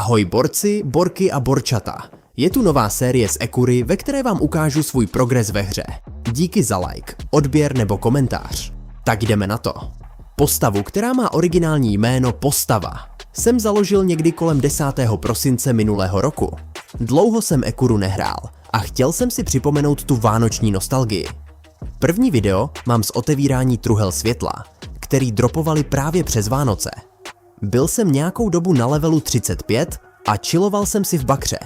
Ahoj borci, borky a borčata. Je tu nová série z Ekury, ve které vám ukážu svůj progres ve hře. Díky za like, odběr nebo komentář. Tak jdeme na to. Postavu, která má originální jméno Postava, jsem založil někdy kolem 10. prosince minulého roku. Dlouho jsem Ekuru nehrál a chtěl jsem si připomenout tu vánoční nostalgii. První video mám z otevírání truhel světla, který dropovali právě přes Vánoce. Byl jsem nějakou dobu na levelu 35 a chilloval jsem si v bakře.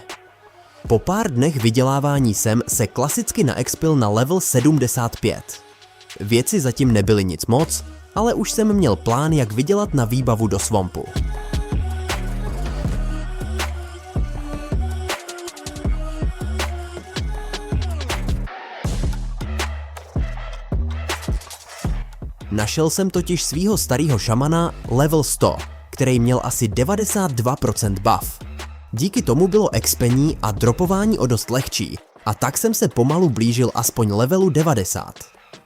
Po pár dnech vydělávání jsem se klasicky naexpil na level 75. Věci zatím nebyly nic moc, ale už jsem měl plán, jak vydělat na výbavu do swampu. Našel jsem totiž svýho starého šamana level 100, který měl asi 92% buff. Díky tomu bylo expení a dropování o dost lehčí, a tak jsem se pomalu blížil aspoň levelu 90.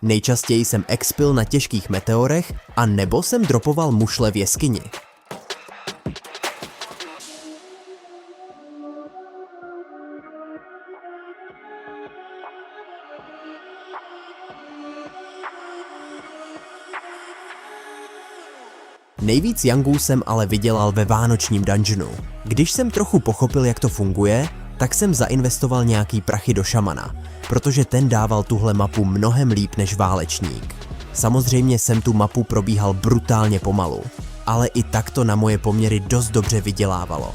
Nejčastěji jsem expil na těžkých meteorech a nebo jsem dropoval mušle v jeskyni. Nejvíc yangů jsem ale vydělal ve vánočním dungeonu. Když jsem trochu pochopil, jak to funguje, tak jsem zainvestoval nějaký prachy do šamana, protože ten dával tuhle mapu mnohem líp než válečník. Samozřejmě jsem tu mapu probíhal brutálně pomalu, ale i tak to na moje poměry dost dobře vydělávalo.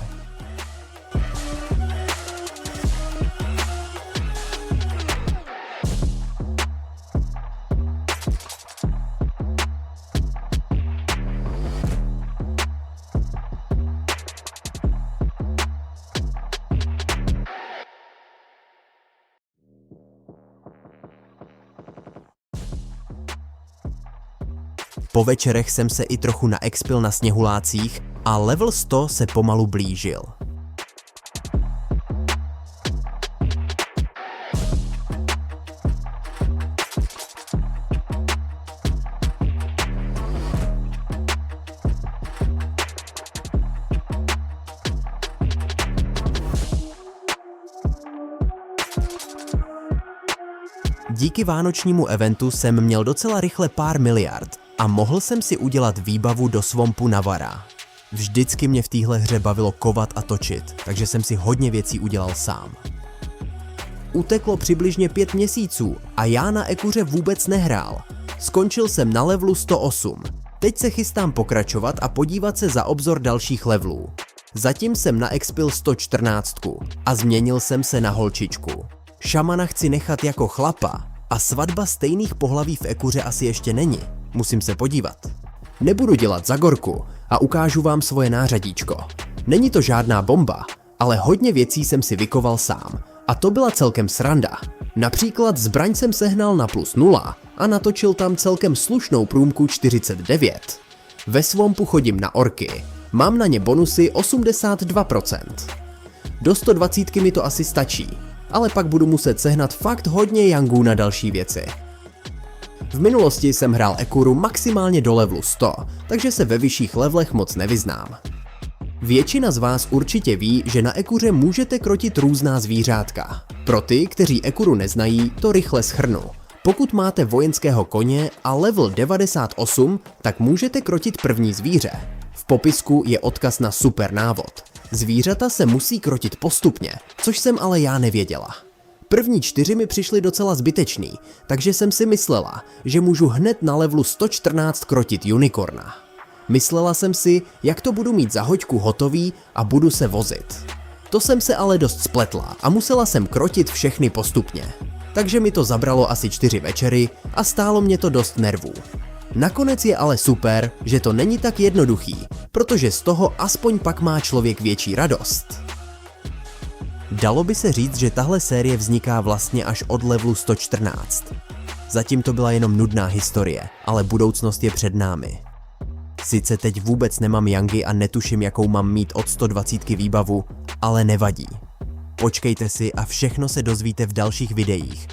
Po večerech jsem se i trochu naexpil na sněhulácích a level 100 se pomalu blížil. Díky vánočnímu eventu jsem měl docela rychle pár miliard a mohl jsem si udělat výbavu do swampu Navara. Vždycky mě v téhle hře bavilo kovat a točit, takže jsem si hodně věcí udělal sám. Uteklo přibližně 5 měsíců a já na Ekuře vůbec nehrál. Skončil jsem na levelu 108. Teď se chystám pokračovat a podívat se za obzor dalších levelů. Zatím jsem naexpil 114 a změnil jsem se na holčičku. Šamana chci nechat jako chlapa a svatba stejných pohlaví v Ekuře asi ještě není. Musím se podívat. Nebudu dělat zagorku a ukážu vám svoje nářadíčko. Není to žádná bomba, ale hodně věcí jsem si vykoval sám. A to byla celkem sranda. Například zbraň jsem sehnal na +0 a natočil tam celkem slušnou průmku 49. Ve swampu chodím na orky. Mám na ně bonusy 82%. Do 120 mi to asi stačí, ale pak budu muset sehnat fakt hodně yangů na další věci. V minulosti jsem hrál Ekuru maximálně do levelu 100, takže se ve vyšších levelech moc nevyznám. Většina z vás určitě ví, že na Ekuře můžete krotit různá zvířátka. Pro ty, kteří Ekuru neznají, to rychle shrnu. Pokud máte vojenského koně a level 98, tak můžete krotit první zvíře. V popisku je odkaz na super návod. Zvířata se musí krotit postupně, což jsem ale já nevěděla. První 4 mi přišly docela zbytečný, takže jsem si myslela, že můžu hned na levelu 114 krotit unicorna. Myslela jsem si, jak to budu mít za hoďku hotový a budu se vozit. To jsem se ale dost spletla a musela jsem krotit všechny postupně. Takže mi to zabralo asi 4 večery a stálo mě to dost nervů. Nakonec je ale super, že to není tak jednoduchý, protože z toho aspoň pak má člověk větší radost. Dalo by se říct, že tahle série vzniká vlastně až od levelu 114. Zatím to byla jenom nudná historie, ale budoucnost je před námi. Sice teď vůbec nemám yangy a netuším, jakou mám mít od 120 výbavu, ale nevadí. Počkejte si a všechno se dozvíte v dalších videích,